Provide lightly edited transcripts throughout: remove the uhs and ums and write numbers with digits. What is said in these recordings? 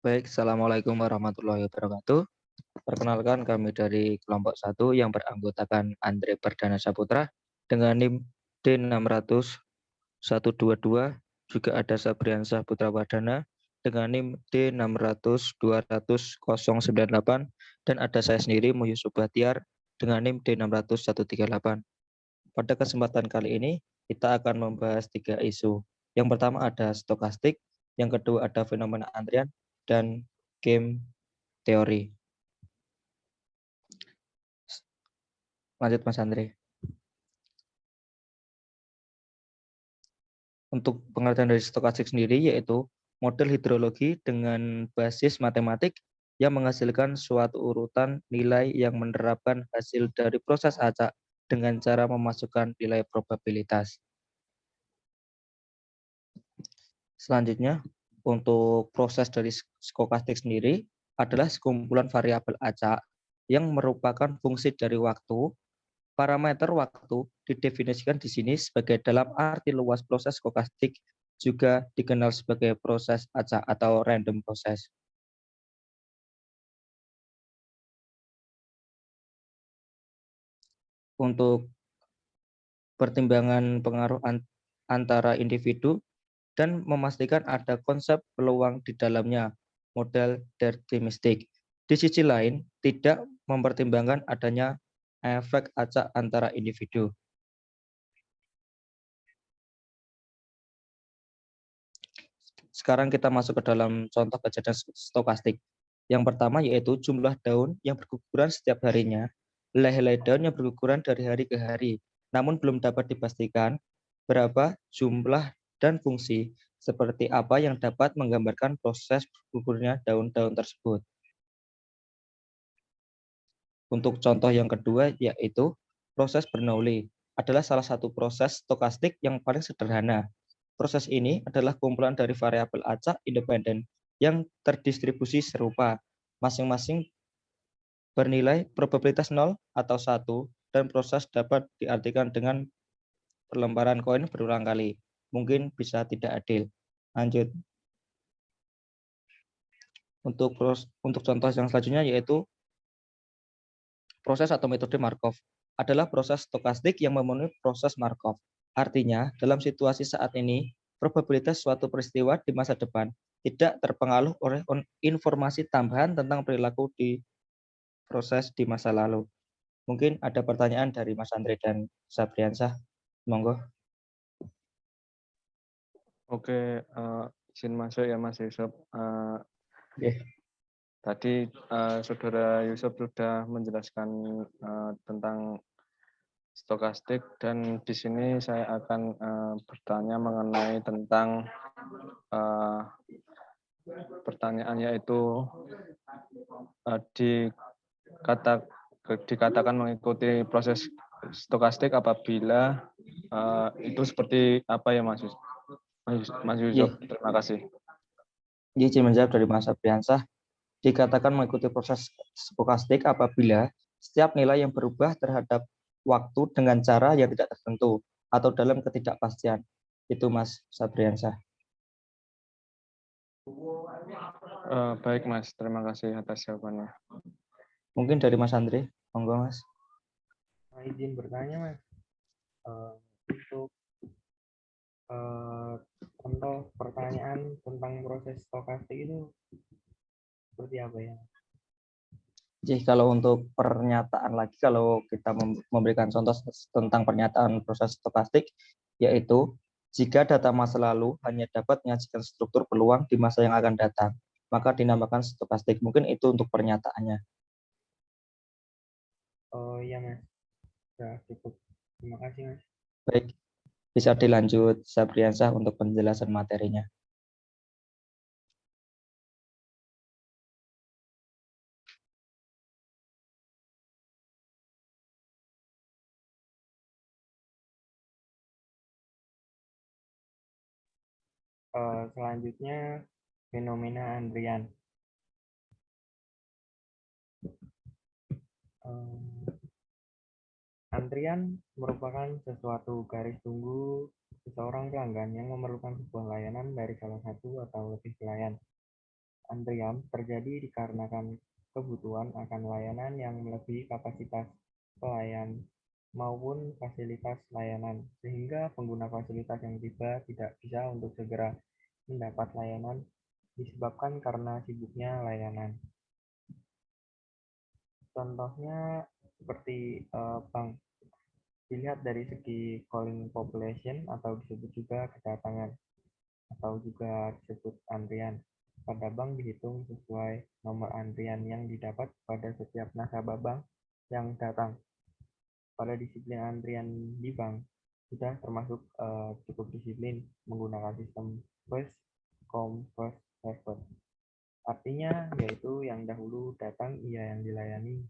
Baik, Assalamualaikum warahmatullahi wabarakatuh. Perkenalkan kami dari kelompok 1 yang beranggotakan Andre Perdana Saputra dengan NIM D600-122, juga ada Sabriansah Putra Wardana dengan NIM D600-200-098, dan ada saya sendiri Muhyusuf Bahtiar dengan NIM D600-138. Pada kesempatan kali ini kita akan membahas 3 isu. Yang pertama ada stokastik, yang kedua ada fenomena antrian, dan game teori. Lanjut Mas Andre. Untuk pengertian dari stokastik sendiri yaitu model hidrologi dengan basis matematik yang menghasilkan suatu urutan nilai yang menerapkan hasil dari proses acak dengan cara memasukkan nilai probabilitas. Selanjutnya, untuk proses dari stokastik sendiri adalah sekumpulan variabel acak yang merupakan fungsi dari waktu. Parameter waktu didefinisikan di sini sebagai dalam arti luas proses stokastik, juga dikenal sebagai proses acak atau random process. Untuk pertimbangan pengaruh antara individu dan memastikan ada konsep peluang di dalamnya, model deterministik. Di sisi lain, tidak mempertimbangkan adanya efek acak antara individu. Sekarang kita masuk ke dalam contoh kejadian stokastik. Yang pertama yaitu jumlah daun yang berguguran setiap harinya. Helai-helai daun yang berguguran dari hari ke hari, namun belum dapat dipastikan berapa jumlah dan fungsi seperti apa yang dapat menggambarkan proses bergugurnya daun-daun tersebut. Untuk contoh yang kedua yaitu proses Bernoulli adalah salah satu proses stokastik yang paling sederhana. Proses ini adalah kumpulan dari variabel acak independen yang terdistribusi serupa, masing-masing bernilai probabilitas 0 atau 1, dan proses dapat diartikan dengan perlemparan koin berulang kali. Mungkin bisa tidak adil. Lanjut. Untuk contoh yang selanjutnya yaitu proses atau metode Markov adalah proses stokastik yang memenuhi proses Markov. Artinya, dalam situasi saat ini, probabilitas suatu peristiwa di masa depan tidak terpengaruh oleh informasi tambahan tentang perilaku di proses di masa lalu. Mungkin ada pertanyaan dari Mas Andre dan Sabriansah. Monggo. Oke, izin masuk ya Mas Yusuf. Oke. Tadi Saudara Yusuf sudah menjelaskan tentang stokastik, dan di sini saya akan bertanya mengenai tentang pertanyaan, yaitu dikatakan mengikuti proses stokastik apabila itu seperti apa ya Mas Yusuf? Mas Yusuf, terima kasih. Izin menjawab dari Mas Sabriansah. Dikatakan mengikuti proses stokastik apabila setiap nilai yang berubah terhadap waktu dengan cara yang tidak tertentu atau dalam ketidakpastian. Itu Mas Sabriansah. Baik Mas, terima kasih atas jawabannya. Mungkin dari Mas Andre, monggo Mas. Izin bertanya Mas, untuk contoh pertanyaan tentang proses stokastik itu seperti apa ya? Jadi kalau untuk pernyataan lagi, kalau kita memberikan contoh tentang pernyataan proses stokastik, yaitu jika data masa lalu hanya dapat menyajikan struktur peluang di masa yang akan datang, maka dinamakan stokastik. Mungkin itu untuk pernyataannya. Oh iya Mas, sudah cukup. Terima kasih Mas. Baik, bisa dilanjut Sabriansah untuk penjelasan materinya. Selanjutnya fenomena antrian. Antrian merupakan sesuatu garis tunggu seseorang pelanggan yang memerlukan sebuah layanan dari salah satu atau lebih pelayan. antrian terjadi dikarenakan kebutuhan akan layanan yang melebihi kapasitas pelayan maupun fasilitas layanan, sehingga pengguna fasilitas yang tiba tidak bisa untuk segera mendapat layanan disebabkan karena sibuknya layanan. Contohnya seperti bank, dilihat dari segi calling population atau disebut juga kedatangan atau juga disebut antrian. Pada bank dihitung sesuai nomor antrian yang didapat pada setiap nasabah bank yang datang. Pada disiplin antrian di bank, kita termasuk cukup disiplin menggunakan sistem first come first served. Artinya yaitu yang dahulu datang ia yang dilayani.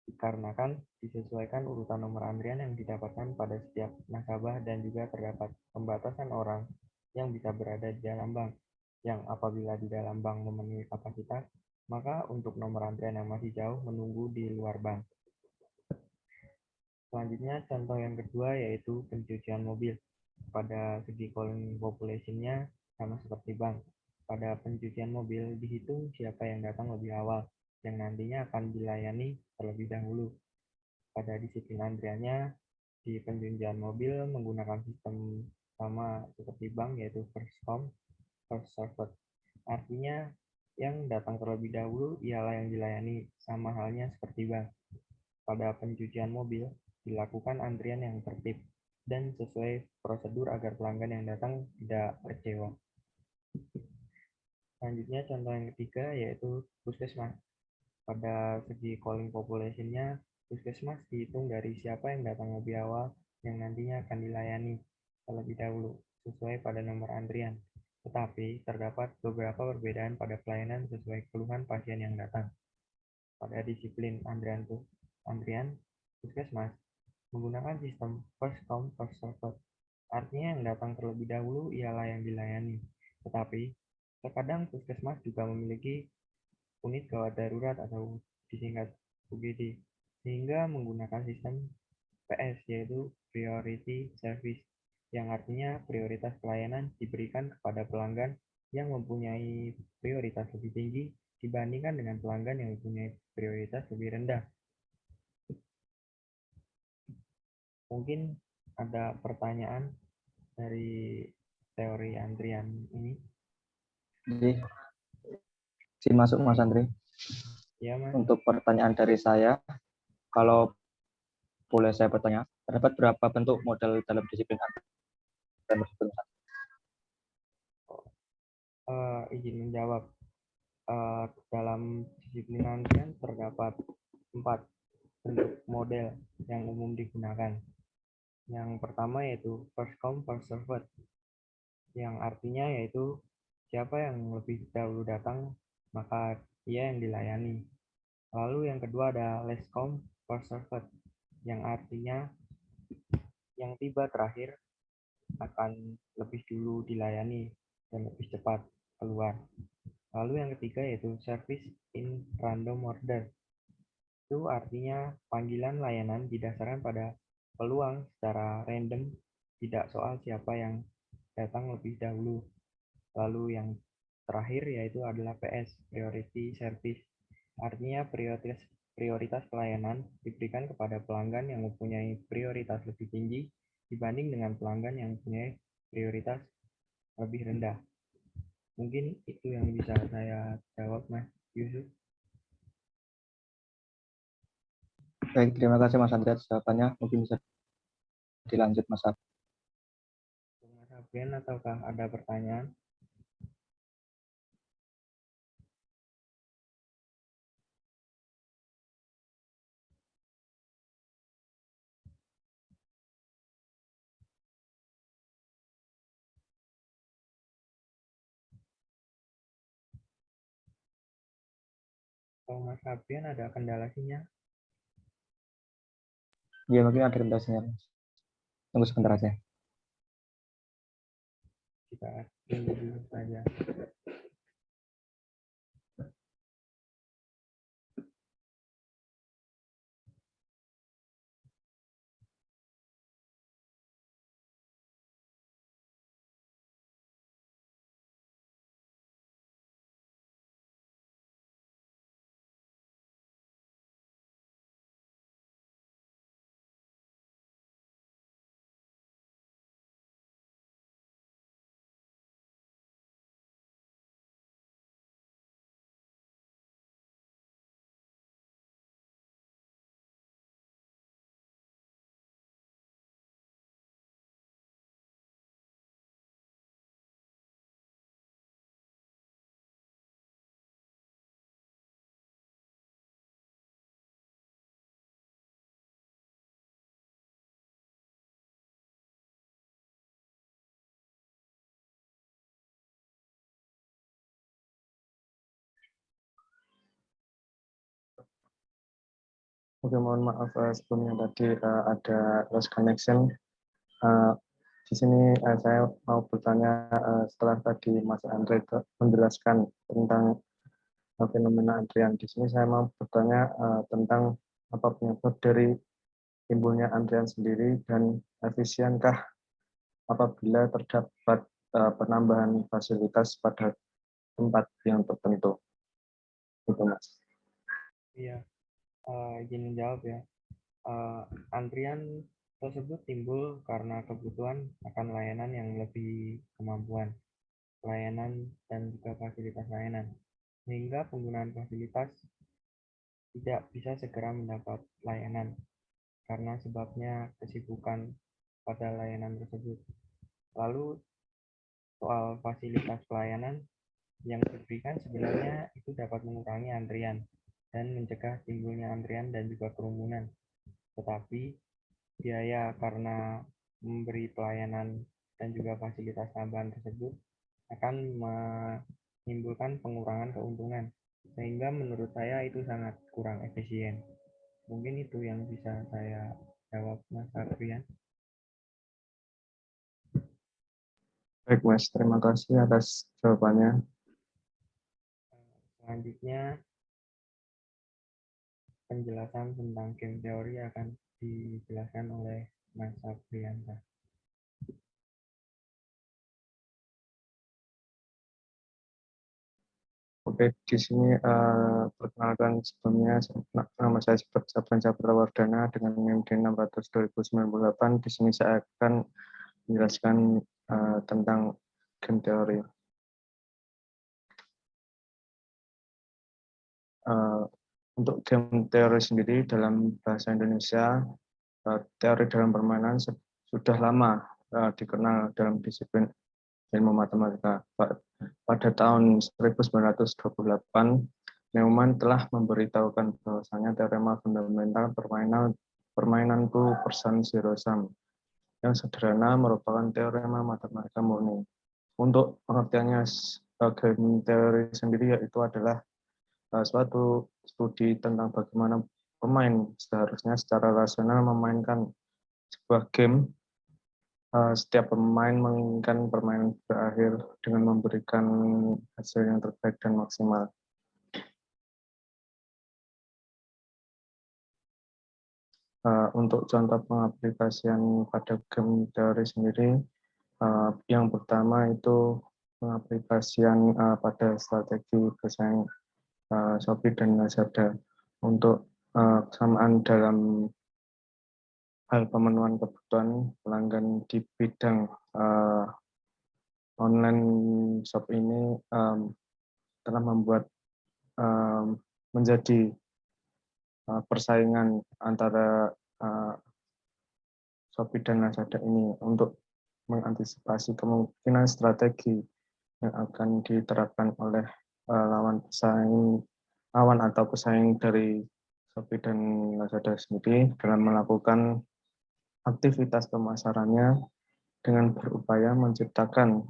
Dikarenakan disesuaikan urutan nomor antrian yang didapatkan pada setiap nasabah dan juga terdapat pembatasan orang yang bisa berada di dalam bank, yang apabila di dalam bank memenuhi kapasitas, maka untuk nomor antrian yang masih jauh menunggu di luar bank. Selanjutnya contoh yang kedua yaitu pencucian mobil. Pada segi calling population-nya sama seperti bank. Pada pencucian mobil dihitung siapa yang datang lebih awal, yang nantinya akan dilayani terlebih dahulu. Pada disiplin antriannya, di pencucian mobil menggunakan sistem sama seperti bank, yaitu first come, first served. Artinya, yang datang terlebih dahulu ialah yang dilayani, sama halnya seperti bank. Pada pencucian mobil, dilakukan antrian yang tertib dan sesuai prosedur agar pelanggan yang datang tidak kecewa. Selanjutnya, contoh yang ketiga yaitu puskesmas. Pada segi calling population-nya, puskesmas dihitung dari siapa yang datang lebih awal yang nantinya akan dilayani terlebih dahulu sesuai pada nomor antrian. Tetapi terdapat beberapa perbedaan pada pelayanan sesuai keluhan pasien yang datang. Pada disiplin antrian puskesmas menggunakan sistem first come first served. Artinya yang datang terlebih dahulu ialah yang dilayani. Tetapi terkadang puskesmas juga memiliki unit gawat darurat atau disingkat UGD, sehingga menggunakan sistem PS yaitu Priority Service, yang artinya prioritas pelayanan diberikan kepada pelanggan yang mempunyai prioritas lebih tinggi dibandingkan dengan pelanggan yang mempunyai prioritas lebih rendah. Mungkin ada pertanyaan dari teori antrian ini? Jadi, masuk Mas Andri. Ya, Mas. Untuk pertanyaan dari saya, kalau boleh saya bertanya, terdapat berapa bentuk model dalam disiplin antrian tersebut? Izin menjawab. Dalam disiplin antrian terdapat 4 bentuk model yang umum digunakan. Yang pertama yaitu first come first served, yang artinya yaitu siapa yang lebih dahulu datang maka ia yang dilayani. Lalu yang kedua ada last come first served, yang artinya yang tiba terakhir akan lebih dulu dilayani dan lebih cepat keluar. Lalu yang ketiga yaitu service in random order. Itu artinya panggilan layanan didasarkan pada peluang secara random, tidak soal siapa yang datang lebih dahulu. Lalu yang terakhir yaitu adalah PS, Priority Service. Artinya prioritas pelayanan diberikan kepada pelanggan yang mempunyai prioritas lebih tinggi dibanding dengan pelanggan yang mempunyai prioritas lebih rendah. Mungkin itu yang bisa saya jawab, Mas Yusuf. Baik, terima kasih Mas Andri atas jawabannya. Mungkin bisa dilanjut Mas Ab. Mas Aben, ataukah ada pertanyaan? Kalau Mas Aben ada kendala sinyal? Ya, mungkin ada kendalanya. Tunggu sebentar aja. Kita tunggu dulu saja. Oke, mohon maaf sebelumnya tadi ada lost connection. Eh, di sini saya mau bertanya setelah tadi Mas Andre menjelaskan tentang fenomena antrian. Di sini saya mau bertanya tentang apa penyebab dari timbulnya antrian sendiri dan efisienkah apabila terdapat penambahan fasilitas pada tempat yang tertentu. Itu Mas. Iya, izin menjawab ya. Antrian tersebut timbul karena kebutuhan akan layanan yang lebih kemampuan, layanan dan juga fasilitas layanan, sehingga penggunaan fasilitas tidak bisa segera mendapat layanan karena sebabnya kesibukan pada layanan tersebut. Lalu soal fasilitas pelayanan yang diberikan sebenarnya itu dapat mengurangi antrian dan mencegah timbulnya antrian dan juga kerumunan. Tetapi biaya karena memberi pelayanan dan juga fasilitas tambahan tersebut akan menimbulkan pengurangan keuntungan, sehingga menurut saya itu sangat kurang efisien. Mungkin itu yang bisa saya jawab, Mas Adrian. Baik Mas, terima kasih atas jawabannya. Selanjutnya, penjelasan tentang game teori akan dijelaskan oleh Mas Aprianta. Oke, di sini perkenalkan sebelumnya nama saya Sabran Wardana dengan NIM 600 2098. Di sini saya akan menjelaskan tentang game teori. Untuk game teori sendiri dalam bahasa Indonesia, teori dalam permainan sudah lama dikenal dalam disiplin ilmu matematika. Pada tahun 1928, Neumann telah memberitahukan bahwasanya teorema fundamental permainan two person zero sum yang sederhana merupakan teorema matematika murni. Untuk pengertiannya game teori sendiri yaitu adalah suatu studi tentang bagaimana pemain seharusnya secara rasional memainkan sebuah game. Setiap pemain menginginkan permainan berakhir dengan memberikan hasil yang terbaik dan maksimal. Untuk contoh pengaplikasian pada game teori sendiri, yang pertama itu pengaplikasian pada strategi bersaing Shopee dan Lazada untuk kesamaan dalam hal pemenuhan kebutuhan pelanggan di bidang online shop ini telah membuat menjadi persaingan antara Shopee dan Lazada ini untuk mengantisipasi kemungkinan strategi yang akan diterapkan oleh lawan atau pesaing dari Shopee dan Lazada sendiri dalam melakukan aktivitas pemasarannya dengan berupaya menciptakan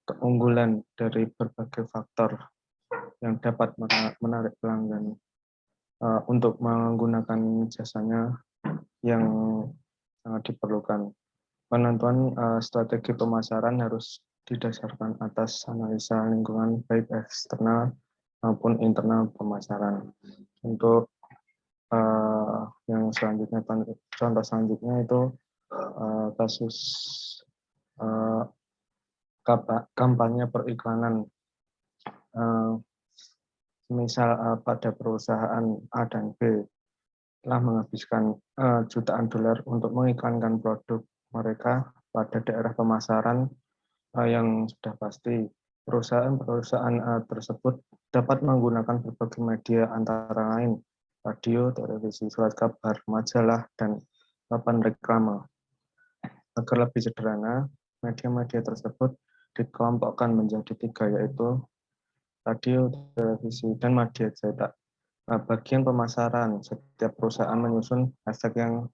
keunggulan dari berbagai faktor yang dapat menarik pelanggan untuk menggunakan jasanya yang sangat diperlukan. Penentuan strategi pemasaran harus didasarkan atas analisa lingkungan baik eksternal maupun internal pemasaran. Untuk yang selanjutnya, contoh selanjutnya itu kasus kampanye periklanan. Misal pada perusahaan A dan B telah menghabiskan jutaan dolar untuk mengiklankan produk mereka pada daerah pemasaran yang sudah pasti. Perusahaan-perusahaan tersebut dapat menggunakan berbagai media antara lain radio, televisi, surat kabar, majalah, dan papan reklame. Agar lebih sederhana, media-media tersebut dikelompokkan menjadi 3, yaitu radio, televisi, dan media cetak. Bagian pemasaran, setiap perusahaan menyusun efek yang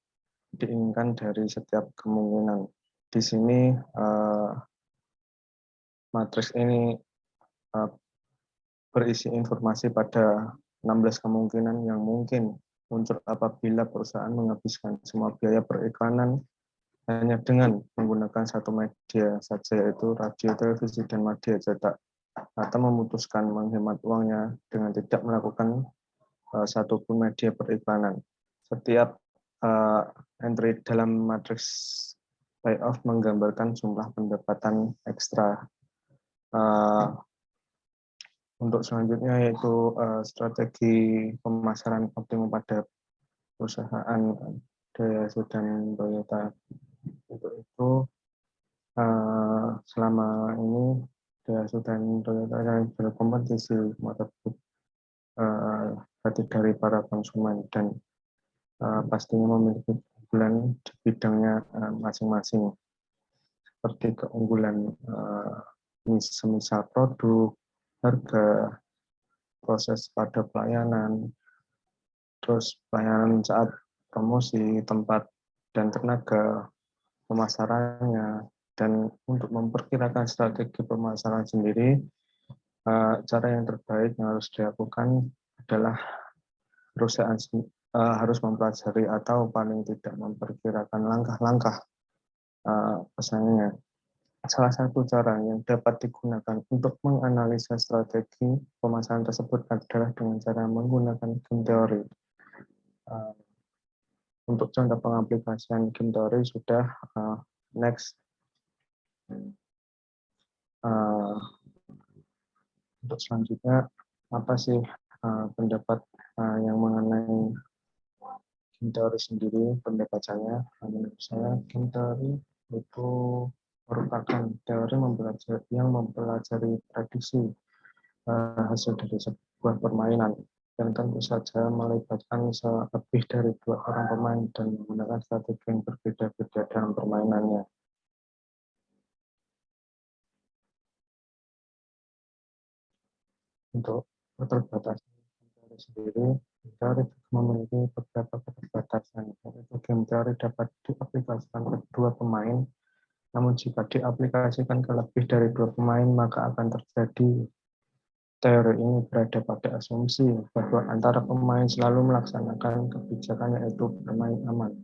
diinginkan dari setiap kemungkinan. Di sini matriks ini berisi informasi pada 16 kemungkinan yang mungkin muncul apabila perusahaan menghabiskan semua biaya periklanan hanya dengan menggunakan satu media saja, yaitu radio, televisi, dan media cetak, atau memutuskan menghemat uangnya dengan tidak melakukan satupun media periklanan. Setiap entry dalam matriks payoff menggambarkan jumlah pendapatan ekstra. Untuk selanjutnya yaitu strategi pemasaran optimum pada perusahaan Daihatsu dan Toyota. Untuk itu selama ini Daihatsu dan Toyota yang berkompetisi merebut hati dari para konsumen dan pastinya memiliki keunggulan di bidangnya masing-masing, seperti keunggulan semisal produk, harga, proses pada pelayanan, terus pelayanan saat promosi, tempat dan tenaga pemasarannya. Dan untuk memperkirakan strategi pemasaran sendiri, cara yang terbaik yang harus dilakukan adalah perusahaan harus mempelajari atau paling tidak memperkirakan langkah-langkah pesaingnya. Salah satu cara yang dapat digunakan untuk menganalisa strategi pemasaran tersebut adalah dengan cara menggunakan game teori. Untuk contoh pengaplikasian game teori sudah next. Untuk selanjutnya, apa sih pendapat yang mengenai game teori sendiri? Pendapat saya, menurut saya game teori itu merupakan teori yang mempelajari prediksi hasil dari sebuah permainan, yang tentu saja melibatkan lebih dari 2 orang pemain dan menggunakan strategi yang berbeda-beda dalam permainannya. Untuk keterbatasan teori sendiri, teori memiliki beberapa keterbatasan, yaitu game teori dapat diaplikasikan ke 2 pemain. Namun jika diaplikasikan ke lebih dari 2 pemain, maka akan terjadi teori ini berada pada asumsi bahwa antara pemain selalu melaksanakan kebijakannya, yaitu bermain aman.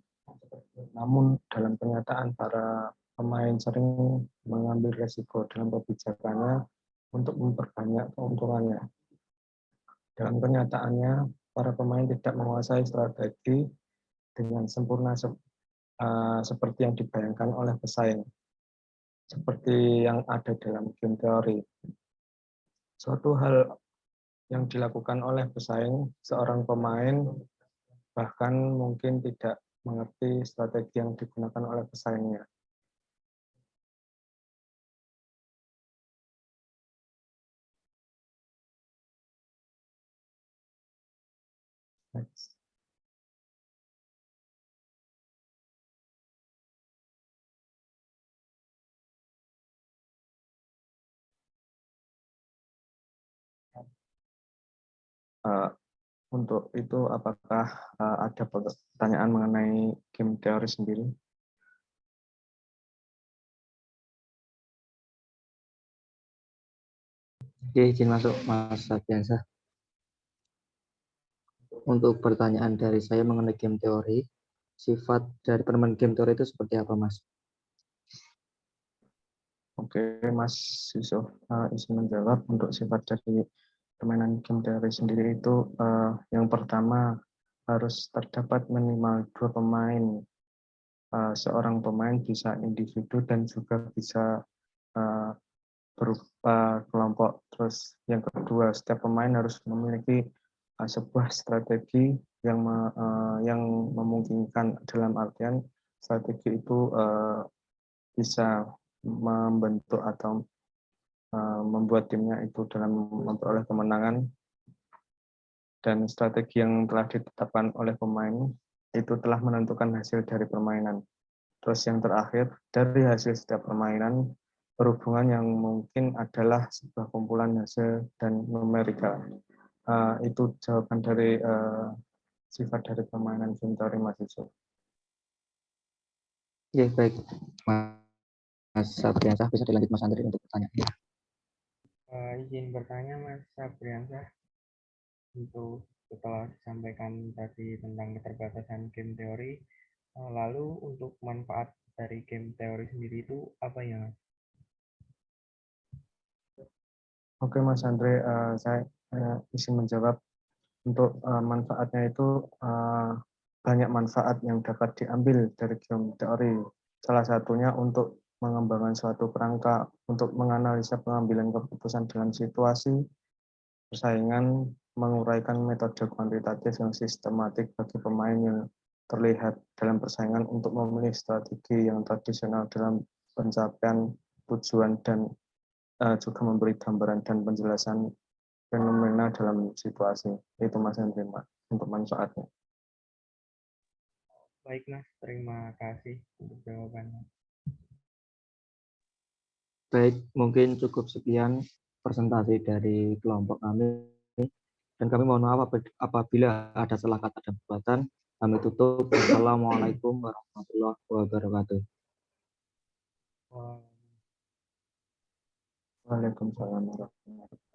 Namun dalam kenyataan para pemain sering mengambil resiko dalam kebijakannya untuk memperbanyak keuntungannya. Dalam kenyataannya, para pemain tidak menguasai strategi dengan sempurna seperti yang dibayangkan oleh pesaing, seperti yang ada dalam game teori. Suatu hal yang dilakukan oleh pesaing, seorang pemain bahkan mungkin tidak mengerti strategi yang digunakan oleh pesaingnya. Next. Untuk itu, apakah ada pertanyaan mengenai game teori sendiri? Oke, izin masuk Mas Sapiensa. Untuk pertanyaan dari saya mengenai game teori, sifat dari permainan game teori itu seperti apa, Mas? Oke, Mas Yusuf izin menjawab. Untuk sifat dari permainan game teori sendiri itu yang pertama harus terdapat minimal 2 pemain. Seorang pemain bisa individu dan juga bisa berupa kelompok. Terus yang kedua, setiap pemain harus memiliki sebuah strategi yang memungkinkan, dalam artian strategi itu bisa membentuk atau membuat timnya itu dalam memperoleh kemenangan, dan strategi yang telah ditetapkan oleh pemain itu telah menentukan hasil dari permainan. Terus yang terakhir, dari hasil setiap permainan, berhubungan yang mungkin adalah sebuah kumpulan hasil dan numerika. Itu jawaban dari sifat dari permainan game teori, Mas Yusuf. Ya, baik. Mas Sapiensa, bisa dilanjut Mas Andri untuk pertanyaannya. Izin bertanya Mas Sabriansyah, untuk setelah disampaikan tadi tentang keterbatasan game teori, lalu untuk manfaat dari game teori sendiri itu apa ya, Mas? Oke Mas Andre, saya izin menjawab. Untuk manfaatnya itu banyak manfaat yang dapat diambil dari game teori. Salah satunya untuk mengembangkan suatu kerangka untuk menganalisa pengambilan keputusan dalam situasi persaingan, menguraikan metode kuantitatif yang sistematik bagi pemain yang terlihat dalam persaingan untuk memilih strategi yang tradisional dalam pencapaian tujuan dan juga memberi gambaran dan penjelasan fenomena dalam situasi. Itu Mas Henry, untuk manfaatnya. Baik, Mas. Terima kasih untuk jawabannya. Baik, mungkin cukup sekian presentasi dari kelompok kami. Dan kami mohon maaf apabila ada salah kata dan perbuatan. Kami tutup. Wassalamualaikum warahmatullahi wabarakatuh. Waalaikumsalam warahmatullahi wabarakatuh.